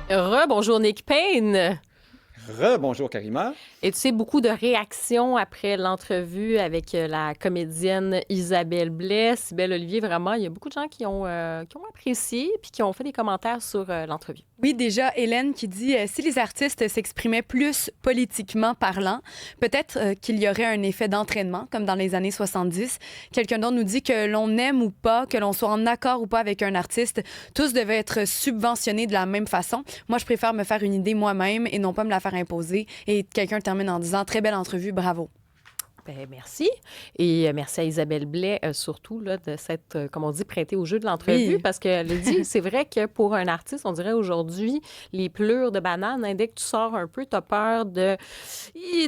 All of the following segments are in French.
Bonjour Nick Payne. Rebonjour Karima. Et tu sais, beaucoup de réactions après l'entrevue avec la comédienne Isabelle Blais, Cybèle Olivier, vraiment, il y a beaucoup de gens qui ont apprécié puis qui ont fait des commentaires sur l'entrevue. Oui, déjà, Hélène qui dit si les artistes s'exprimaient plus politiquement parlant, peut-être qu'il y aurait un effet d'entraînement, comme dans les années 70. Quelqu'un d'autre nous dit que l'on aime ou pas, que l'on soit en accord ou pas avec un artiste, tous devaient être subventionnés de la même façon. Moi, je préfère me faire une idée moi-même et non pas me la faire imposer. Et quelqu'un termine en disant très belle entrevue, bravo. Ben, merci. Et merci à Isabelle Blais, surtout, là, de s'être, comme on dit, prêtée au jeu de l'entrevue, Oui. parce qu'elle a dit, c'est vrai que pour un artiste, on dirait aujourd'hui, les pleurs de banane, hein, dès que tu sors un peu, t'as peur de...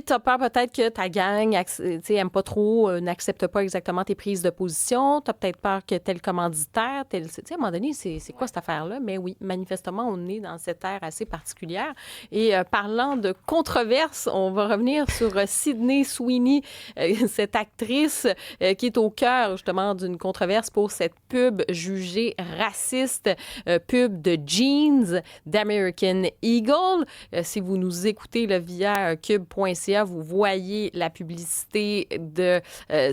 T'as peur peut-être que ta gang, tu sais, aime pas trop, n'accepte pas exactement tes prises de position. T'as peut-être peur que tel commanditaire, tel... Tu sais, à un moment donné, c'est quoi cette affaire-là? Mais oui, manifestement, on est dans cette ère assez particulière. Et parlant de controverses, on va revenir sur Sydney Sweeney, cette actrice qui est au cœur justement d'une controverse pour cette pub jugée raciste, pub de jeans d'American Eagle. Si vous nous écoutez là, via cube.ca, vous voyez la publicité de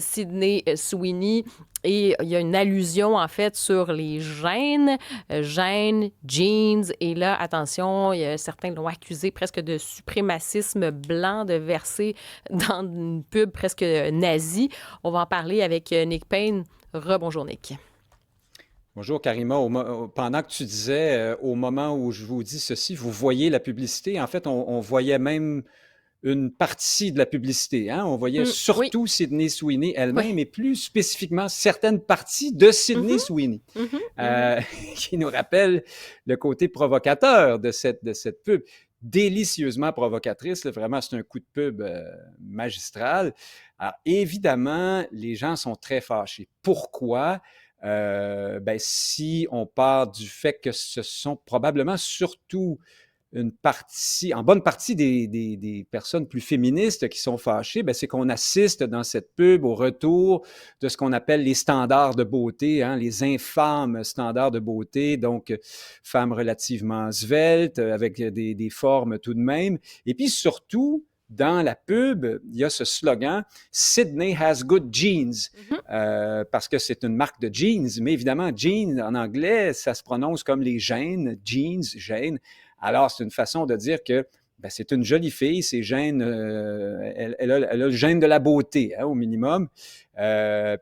Sydney Sweeney. Et il y a une allusion, en fait, sur les gènes, jeans. Et là, attention, il y a certains l'ont accusé presque de suprémacisme blanc, de verser dans une pub presque nazie. On va en parler avec Nick Payne. Rebonjour, Nick. Bonjour Karima. Pendant que tu disais, au moment où je vous dis ceci, vous voyez la publicité. En fait, on voyait même une partie de la publicité, hein. On voyait Oui, surtout Sydney Sweeney oui. elle-même et plus spécifiquement certaines parties de Sydney Mhm, Sweeney, mhm, mhm. euh, qui nous rappellent le côté provocateur de cette pub. Délicieusement provocatrice, là. Vraiment, c'est un coup de pub magistral. Alors, évidemment, les gens sont très fâchés. Pourquoi? Ben, si on part du fait que ce sont probablement surtout en bonne partie des personnes plus féministes qui sont fâchées, ben, c'est qu'on assiste dans cette pub au retour de ce qu'on appelle les standards de beauté, hein, les infâmes standards de beauté, donc femmes relativement sveltes, avec des formes tout de même. Et puis surtout, dans la pub, il y a ce slogan Sydney has good jeans, Mhm. parce que c'est une marque de jeans, mais évidemment, jeans en anglais, ça se prononce comme les gènes, jeans, gènes. Alors, c'est une façon de dire que ben, c'est une jolie fille, ses gènes, elle a le gène de la beauté, hein, au minimum.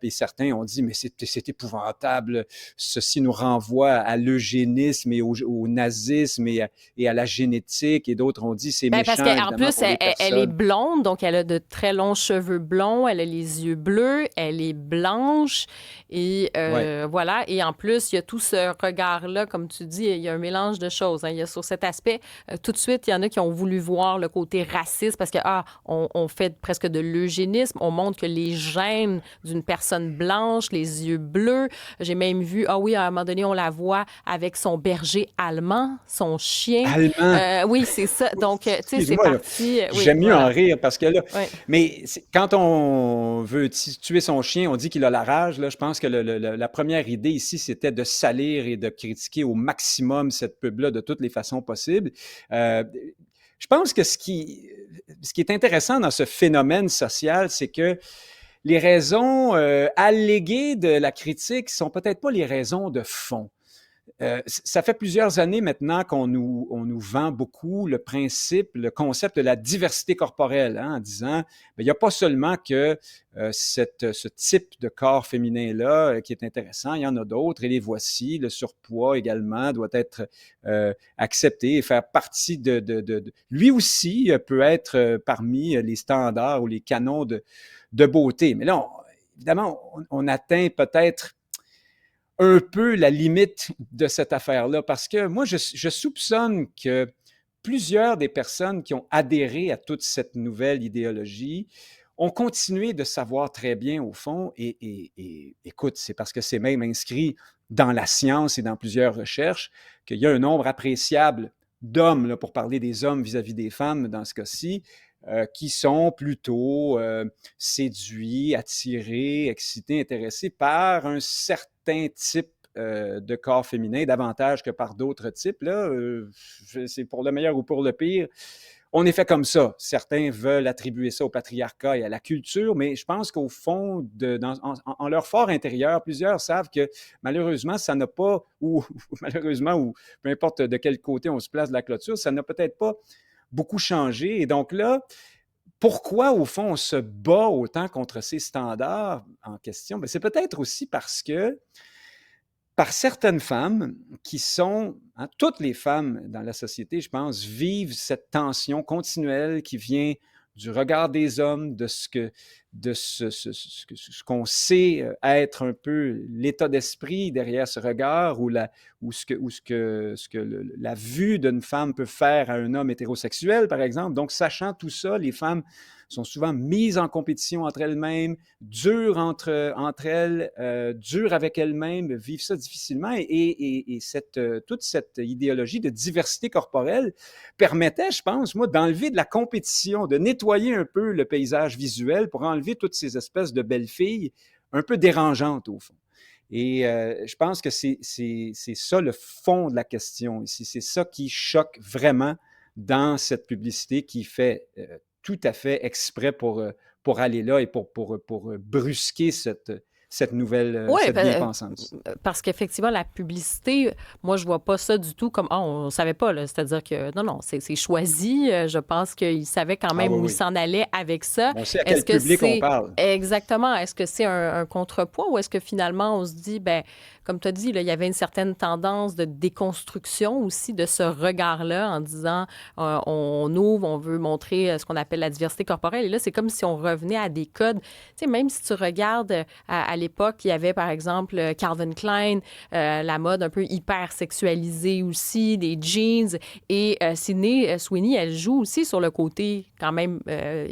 Puis certains ont dit, mais c'est épouvantable, ceci nous renvoie à l'eugénisme et au nazisme et à la génétique. Et d'autres ont dit, c'est Ben parce méchant, qu'en évidemment, plus, pour les elle est personnes. blonde, donc elle a de très longs cheveux blonds, elle a les yeux bleus, elle est blanche, et Ouais. voilà. Et en plus, il y a tout ce regard-là, comme tu dis, il y a un mélange de choses, hein. Il y a sur cet aspect, tout de suite, il y en a qui ont voulu voir le côté raciste parce que, on fait presque de l'eugénisme, on montre que les gènes d'une personne blanche, les yeux bleus. J'ai même vu, ah oui, à un moment donné, on la voit avec son berger allemand, son chien. Allemand. Oui, c'est ça. Donc, tu sais, c'est Excuse-moi, là. parti. Oui, J'aime mieux en voilà. rire parce que là, Oui. mais quand on veut tuer son chien, on dit qu'il a la rage. Là, je pense que la première idée ici, c'était de salir et de critiquer au maximum cette pub-là de toutes les façons possibles. Euh, je pense que ce qui est intéressant dans ce phénomène social, c'est que les raisons alléguées de la critique sont peut-être pas les raisons de fond. Ça fait plusieurs années maintenant qu'on nous vend beaucoup le principe, le concept de la diversité corporelle, hein, en disant, ben, il n'y a pas seulement que ce type de corps féminin-là qui est intéressant, il y en a d'autres, et les voici. Le surpoids également doit être accepté et faire partie lui aussi peut être parmi les standards ou les canons de beauté. Mais là, évidemment, on atteint peut-être un peu la limite de cette affaire-là, parce que moi, je soupçonne que plusieurs des personnes qui ont adhéré à toute cette nouvelle idéologie ont continué de savoir très bien au fond, et écoute, c'est parce que c'est même inscrit dans la science et dans plusieurs recherches qu'il y a un nombre appréciable d'hommes, là, pour parler des hommes vis-à-vis des femmes dans ce cas-ci, qui sont plutôt séduits, attirés, excités, intéressés par un certain type de corps féminin davantage que par d'autres types. Là, c'est pour le meilleur ou pour le pire. On est fait comme ça. Certains veulent attribuer ça au patriarcat et à la culture, mais je pense qu'au fond, en leur fort intérieur, plusieurs savent que malheureusement, ça n'a pas, ou malheureusement, ou peu importe de quel côté on se place de la clôture, ça n'a peut-être pas beaucoup changé. Et donc là, pourquoi, au fond, on se bat autant contre ces standards en question? Bien, c'est peut-être aussi parce que par certaines femmes qui sont, toutes les femmes dans la société, je pense, vivent cette tension continuelle qui vient du regard des hommes, de ce qu'on sait être un peu l'état d'esprit derrière ce regard ou la vue d'une femme peut faire à un homme hétérosexuel, par exemple. Donc, sachant tout ça, les femmes sont souvent mises en compétition entre elles-mêmes, dures entre elles, dures avec elles-mêmes, vivent ça difficilement. Et toute cette idéologie de diversité corporelle permettait, je pense, moi, d'enlever de la compétition, de nettoyer un peu le paysage visuel pour enlever toutes ces espèces de belles filles un peu dérangeantes, au fond. Et je pense que c'est ça le fond de la question ici. C'est ça qui choque vraiment dans cette publicité qui fait tout à fait exprès pour aller là et pour brusquer cette nouvelle, cette bien-pensance. Parce qu'effectivement, la publicité, moi, je vois pas ça du tout comme, on savait pas, là. C'est-à-dire que, non, c'est choisi. Je pense qu'il savait quand même où il s'en allait avec ça. On sait à quel public on parle. Exactement. Est-ce que c'est un contrepoids ou est-ce que finalement, on se dit, ben comme tu as dit, là, il y avait une certaine tendance de déconstruction aussi de ce regard-là en disant, on ouvre, on veut montrer ce qu'on appelle la diversité corporelle. Et là, c'est comme si on revenait à des codes. Tu sais, même si tu regardes à l'époque, il y avait, par exemple, Calvin Klein, la mode un peu hyper sexualisée aussi, des jeans. Et Sydney Sweeney, elle joue aussi sur le côté quand même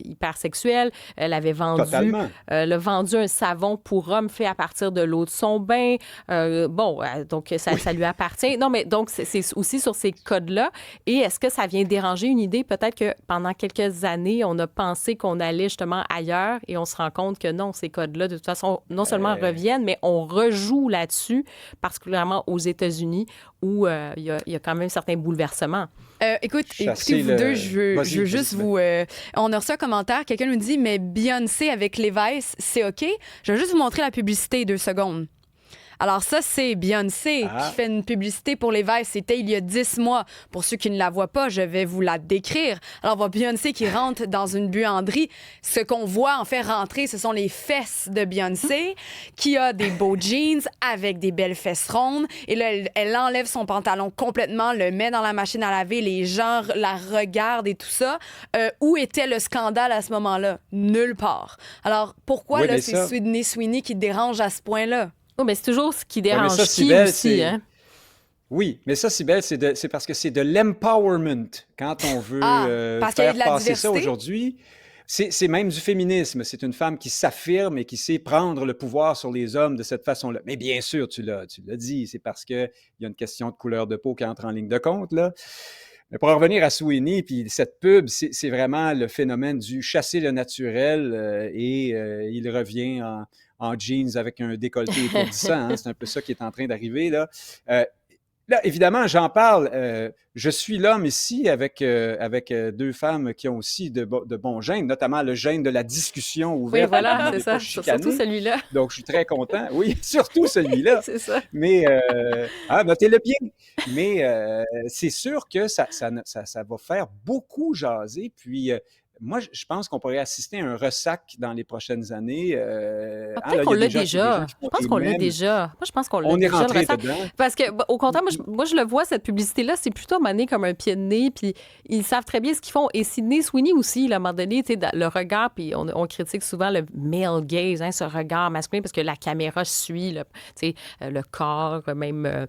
hyper sexuel. Elle avait vendu un savon pour hommes fait à partir de l'eau de son bain. Donc ça lui appartient. Non, mais donc c'est aussi sur ces codes-là. Et est-ce que ça vient déranger une idée? Peut-être que pendant quelques années, on a pensé qu'on allait justement ailleurs et on se rend compte que non, ces codes-là, de toute façon, non seulement reviennent, mais on rejoue là-dessus, particulièrement aux États-Unis, où il y a quand même certains bouleversements. Écoutez, vous deux, je veux juste vous... on a reçu un commentaire, quelqu'un nous dit « Mais Beyoncé avec Levi's, c'est OK? » Je vais juste vous montrer la publicité 2 secondes. Alors ça, c'est Beyoncé qui fait une publicité pour Levi's. C'était il y a 10 mois. Pour ceux qui ne la voient pas, je vais vous la décrire. Alors, on voit Beyoncé qui rentre dans une buanderie. Ce qu'on voit en fait rentrer, ce sont les fesses de Beyoncé qui a des beaux jeans avec des belles fesses rondes. Et là, elle enlève son pantalon complètement, le met dans la machine à laver. Les gens la regardent et tout ça. Où était le scandale à ce moment-là? Nulle part. Alors, pourquoi là, c'est Sydney Sweeney qui dérange à ce point-là? Oh, mais c'est toujours ce qui dérange qui aussi, hein? Oui, mais ça, Cybèle, c'est parce que c'est de l'empowerment quand on veut faire passer ça aujourd'hui. C'est même du féminisme. C'est une femme qui s'affirme et qui sait prendre le pouvoir sur les hommes de cette façon-là. Mais bien sûr, tu l'as dit, c'est parce qu'il y a une question de couleur de peau qui entre en ligne de compte, là. Mais pour en revenir à Sweeney, puis cette pub, c'est vraiment le phénomène du chasser le naturel et il revient en jeans avec un décolleté étourdissant. Hein, c'est un peu ça qui est en train d'arriver, là. Là, évidemment, j'en parle. Je suis l'homme ici avec 2 femmes qui ont aussi de bons gènes, notamment le gène de la discussion ouverte. Oui, voilà, c'est ça. Surtout celui-là. Donc, je suis très content. Oui, surtout celui-là. C'est ça. Mais, notez-le bien. Mais c'est sûr que ça va faire beaucoup jaser. Puis, moi, je pense qu'on pourrait assister à un ressac dans les prochaines années. Peut-être qu'on l'a déjà. Je pense qu'on l'a déjà. Moi, je pense qu'on l'a déjà, le ressac. Parce que, au contraire, moi, je le vois, cette publicité-là, c'est plutôt mané comme un pied de nez, puis ils savent très bien ce qu'ils font. Et Sydney Sweeney aussi, à un moment donné, tu sais, le regard, puis on critique souvent le male gaze, hein, ce regard masculin, parce que la caméra suit le corps, même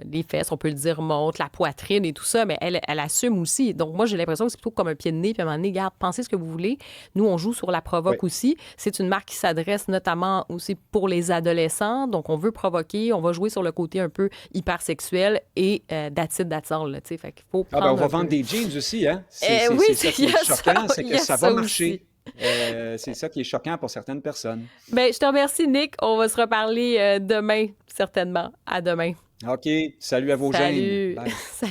les fesses, on peut le dire, monte, la poitrine et tout ça, mais elle assume aussi. Donc, moi, j'ai l'impression que c'est plutôt comme un pied de nez, puis à un moment donné, regarde, pensez ce que vous voulez. Nous, on joue sur la provoque aussi. C'est une marque qui s'adresse notamment aussi pour les adolescents. Donc, on veut provoquer, on va jouer sur le côté un peu hypersexuel et that's all. Fait qu'il faut prendre on va vendre des jeans aussi, hein? Oui, c'est choquant, c'est que ça va marcher. C'est ça qui est choquant pour certaines personnes. Ben, je te remercie, Nick. On va se reparler demain, certainement. À demain. OK. Salut à vos gènes. Salut. Bye. Salut.